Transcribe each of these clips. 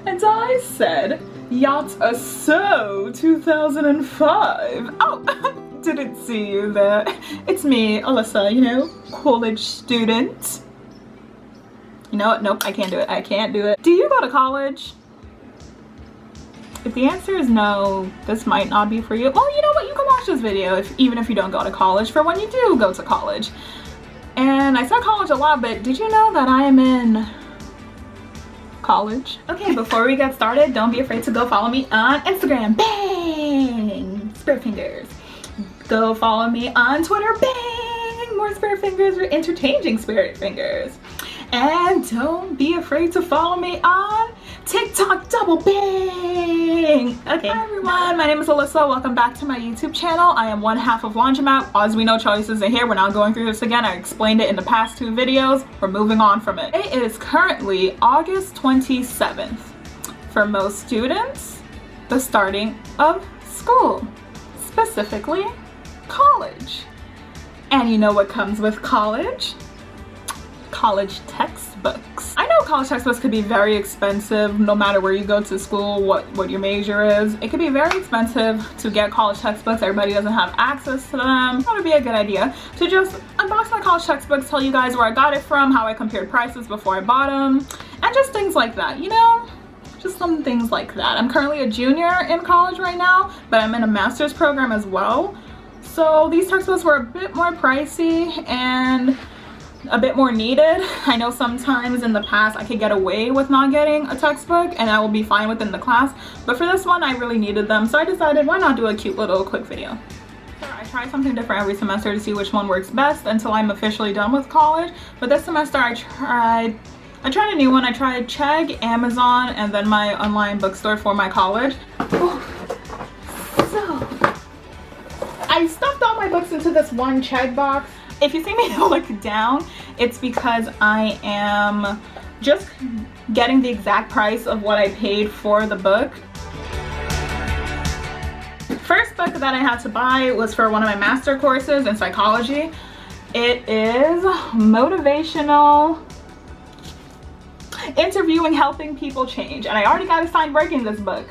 And I said, yachts are so 2005. Oh, didn't see you there. It's me, Alyssa, you know, college student. You know what? Nope, I can't do it. I can't do it. Do you go to college? If the answer is no, this might not be for you. Well, you know what? You can watch this video even if you don't go to college for when you do go to college. And I said college a lot, but did you know that I am in college? Okay, before we get started, don't be afraid to go follow me on Instagram. Bang! Spirit fingers. Go follow me on Twitter. Bang! More spirit fingers. We're interchanging spirit fingers. And don't be afraid to follow me on TikTok. Double bang! Okay. Hi everyone, my name is Alyssa. Welcome back to my YouTube channel. I am one half of Laundromat. As we know, Choice isn't here. We're not going through this again. I explained it in the past 2 videos. We're moving on from it. It is currently August 27th. For most students, the starting of school, specifically college. And you know what comes with college? College textbooks. I know college textbooks could be very expensive no matter where you go to school, what your major is. It could be very expensive to get college textbooks. Everybody doesn't have access to them. That would be a good idea to just unbox my college textbooks, tell you guys where I got it from, how I compared prices before I bought them, and just things like that, you know? Just some things like that. I'm currently a junior in college right now, but I'm in a master's program as well. So these textbooks were a bit more pricey and a bit more needed. I know sometimes in the past I could get away with not getting a textbook and I will be fine within the class, but for this one I really needed them, so I decided why not do a cute little quick video. I try something different every semester to see which one works best until I'm officially done with college, but this semester I tried a new one. I tried Chegg, Amazon, and then my online bookstore for my college. Ooh. So I stuffed all my books into this one Chegg box. If you see me look down, it's because I am just getting the exact price of what I paid for the book. First book that I had to buy was for one of my master courses in psychology. It is Motivational Interviewing Helping People Change, and I already got assigned working this book.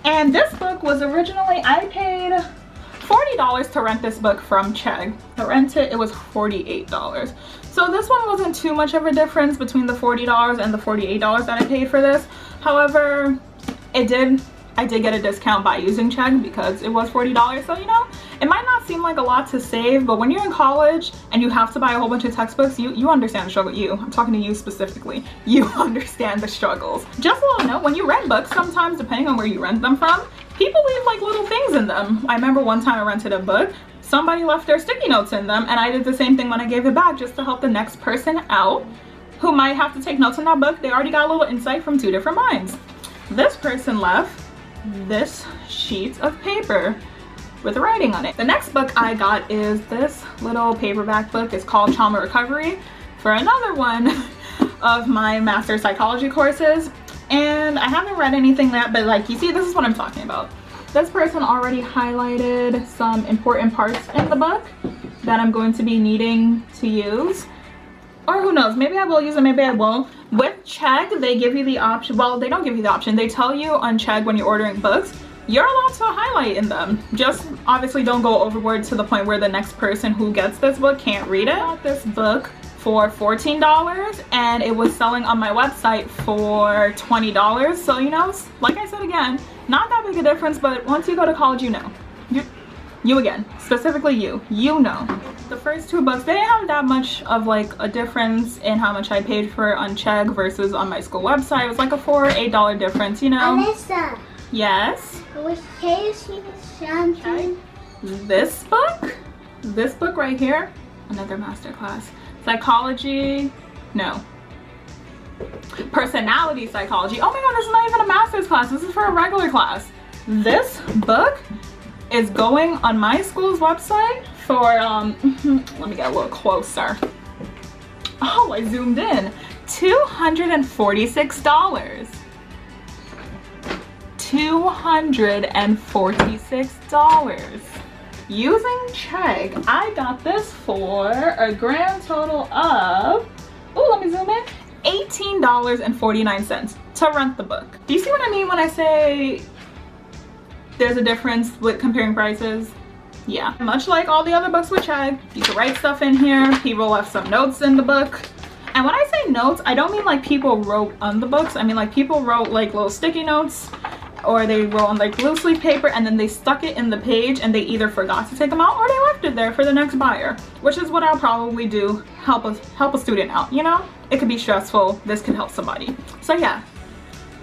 And this book was originally, I paid $40 to rent this book from Chegg. To rent it, it was $48. So this one wasn't too much of a difference between the $40 and the $48 that I paid for this. However, I did get a discount by using Chegg because it was $40. So, you know, it might not seem like a lot to save, but when you're in college and you have to buy a whole bunch of textbooks, you understand the struggle. I'm talking to you specifically. You understand the struggles. Just a little note, when you rent books, sometimes depending on where you rent them from, people leave like little things in them. I remember one time I rented a book, somebody left their sticky notes in them, and I did the same thing when I gave it back just to help the next person out who might have to take notes in that book. They already got a little insight from 2 different minds. This person left this sheet of paper with writing on it. The next book I got is this little paperback book. It's called Trauma Recovery for another one of my master's psychology courses. And I haven't read anything yet, but like you see, this is what I'm talking about. This person already highlighted some important parts in the book that I'm going to be needing to use. Or who knows, maybe I will use it, maybe I won't. With Chegg, they give you the option, well, they don't give you the option. They tell you on Chegg when you're ordering books, you're allowed to highlight in them. Just obviously don't go overboard to the point where the next person who gets this book can't read it. I got this book for $14 and it was selling on my website for $20. So, you know, like I said again, not that big a difference, but once you go to college, you know. You again, specifically you know. The first 2 books, they didn't have that much of like a difference in how much I paid for on Chegg versus on my school website. It was like a $4 or $8 difference, you know. Alyssa. Yes? Which page is something? This book right here, another masterclass. Psychology, no. Personality psychology. Oh my god, this is not even a master's class. This is for a regular class. This book is going on my school's website for, let me get a little closer. Oh, I zoomed in. $246. $246. Using Chegg, I got this for a grand total of, oh, let me zoom in, $18.49 to rent the book. Do you see what I mean when I say there's a difference with comparing prices? Yeah, much like all the other books with Chegg, you can write stuff in here. People left some notes in the book. And when I say notes, I don't mean like people wrote on the books. I mean like people wrote like little sticky notes, or they wrote on like loose leaf paper and then they stuck it in the page and they either forgot to take them out or they left it there for the next buyer, which is what I'll probably do. Help a student out, you know? It could be stressful. This could help somebody. So yeah,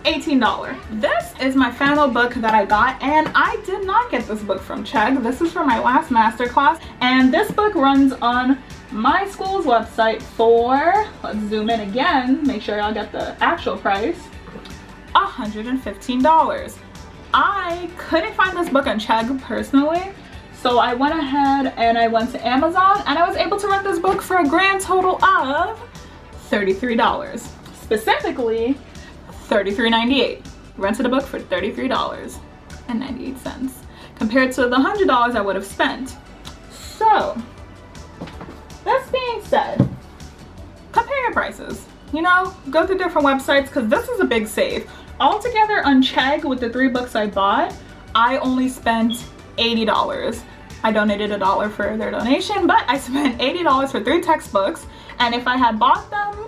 $18. This is my final book that I got, and I did not get this book from Chegg. This is from my last master class, and this book runs on my school's website for, let's zoom in again, make sure y'all get the actual price, $115. I couldn't find this book on Chegg personally, so I went ahead and I went to Amazon and I was able to rent this book for a grand total of $33. Specifically, $33.98. Rented a book for $33.98 compared to the $100 I would have spent. So, this being said, compare your prices. You know, go to different websites because this is a big save. Altogether on Chegg with the 3 books I bought, I only spent $80. I donated $1 for their donation, but I spent $80 for 3 textbooks, and if I had bought them,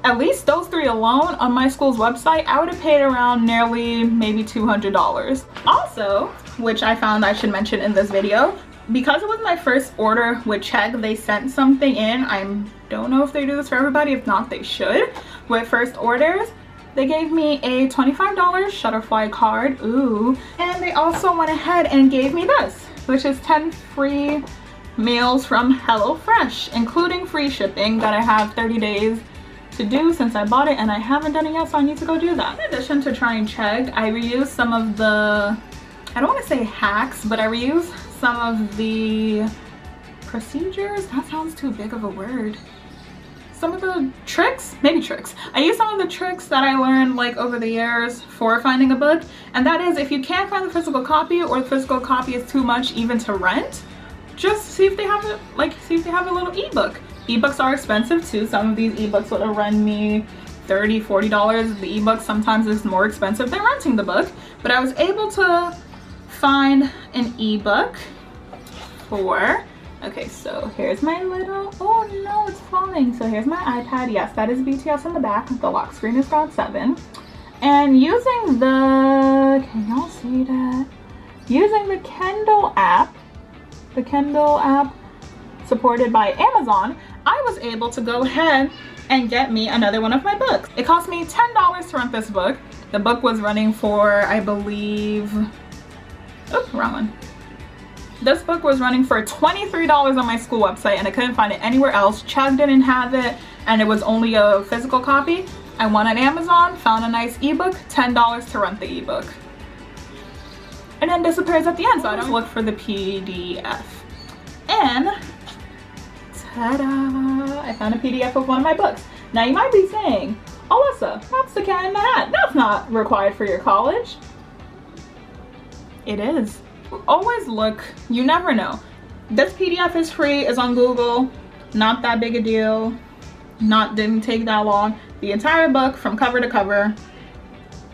at least those 3 alone on my school's website, I would have paid around nearly maybe $200. Also, which I found I should mention in this video, because it was my first order with Chegg, they sent something in. I don't know if they do this for everybody. If not, they should. With first orders, they gave me a $25 Shutterfly card. Ooh. And they also went ahead and gave me this, which is 10 free meals from HelloFresh, including free shipping that I have 30 days to do since I bought it, and I haven't done it yet, so I need to go do that. In addition to trying Chegg, I reused some of the, I don't want to say hacks, but I reused some of the procedures. That sounds too big of a word. Some of the tricks, maybe tricks. I used some of the tricks that I learned like over the years for finding a book, and that is if you can't find the physical copy or the physical copy is too much even to rent, just see if they have it, like see if they have a little ebook. Ebooks are expensive too. Some of these ebooks would have run me $30, $40. The ebook sometimes is more expensive than renting the book, but I was able to find an ebook for, okay, so here's my little, oh no, it's falling. So here's my iPad. Yes, that is BTS on the back. The lock screen is God 7. And using the, can y'all see that? Using the Kindle app supported by Amazon, I was able to go ahead and get me another one of my books. It cost me $10 to rent this book. The book was running for, I believe, oops, wrong one. This book was running for $23 on my school website, and I couldn't find it anywhere else. Chegg didn't have it, and it was only a physical copy. I went on Amazon, found a nice ebook, $10 to rent the ebook. And then disappears at the end, so I don't look for the PDF. And ta-da! I found a PDF of one of my books. Now you might be saying, Alyssa, that's the cat in the hat. That's not required for your college. It is. Always look, you never know. This PDF is free, it's on Google, not that big a deal, didn't take that long. The entire book from cover to cover,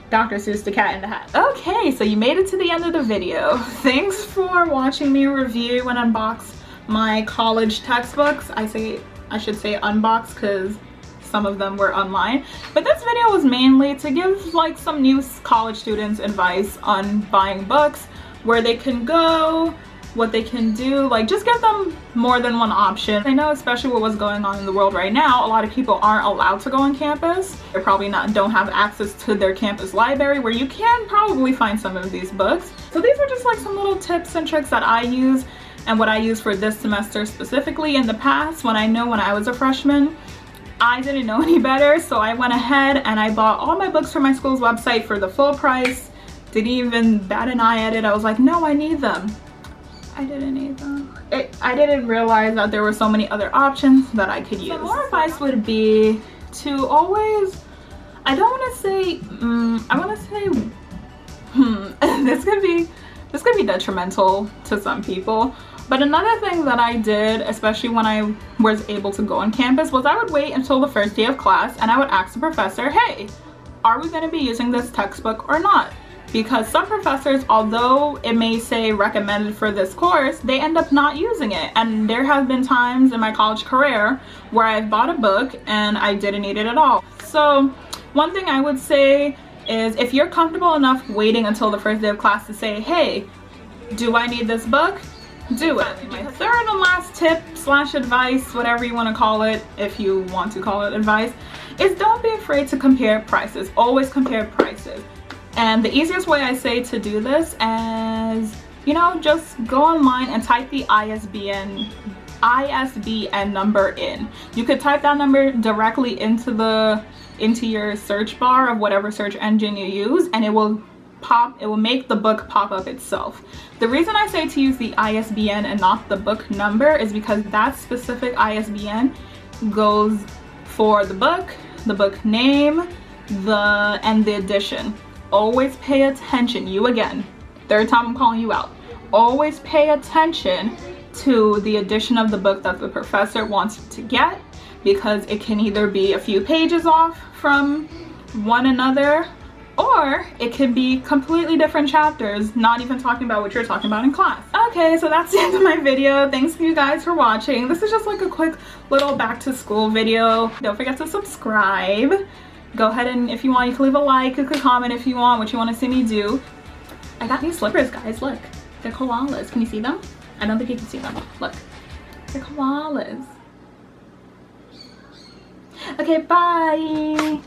Dr. Seuss, The Cat in the Hat. Okay, so you made it to the end of the video. Thanks for watching me review and unbox my college textbooks. I should say unbox because some of them were online. But this video was mainly to give like some new college students advice on buying books, where they can go, what they can do, like just give them more than one option. I know especially with what's going on in the world right now, a lot of people aren't allowed to go on campus. They probably don't have access to their campus library where you can probably find some of these books. So these are just like some little tips and tricks that I use and what I use for this semester specifically. In the past, when I was a freshman, I didn't know any better, so I went ahead and I bought all my books from my school's website for the full price. Didn't even bat an eye at it. I was like, no, I need them. I didn't need them. I didn't realize that there were so many other options that I could use. So more advice would be to always, I don't want to say, I want to say, this could be detrimental to some people, But another thing that I did, especially when I was able to go on campus, was I would wait until the first day of class and I would ask the professor, hey, are we going to be using this textbook or not? Because some professors, although it may say recommended for this course, they end up not using it. And there have been times in my college career where I've bought a book and I didn't need it at all. So one thing I would say is, if you're comfortable enough waiting until the first day of class to say, hey, do I need this book? Do it. My third and last tip / advice, whatever you want to call it, if you want to call it advice, is don't be afraid to compare prices. Always compare prices. And the easiest way I say to do this is, you know, just go online and type the ISBN number in. You could type that number directly into your search bar of whatever search engine you use, and it will make the book pop up itself. The reason I say to use the ISBN and not the book number is because that specific ISBN goes for the book name, and the edition. Always pay attention, you again, third time I'm calling you out. Always pay attention to the edition of the book that the professor wants you to get, because it can either be a few pages off from one another, or it can be completely different chapters, not even talking about what you're talking about in class. Okay, so that's the end of my video. Thanks you guys for watching. This is just like a quick little back to school video. Don't forget to subscribe. Go ahead and, if you want, you can leave a like, you can comment if you want what you want to see me do. I got new slippers, guys, look. They're koalas. Can you see them? I don't think you can see them. Look, they're koalas. Okay, bye.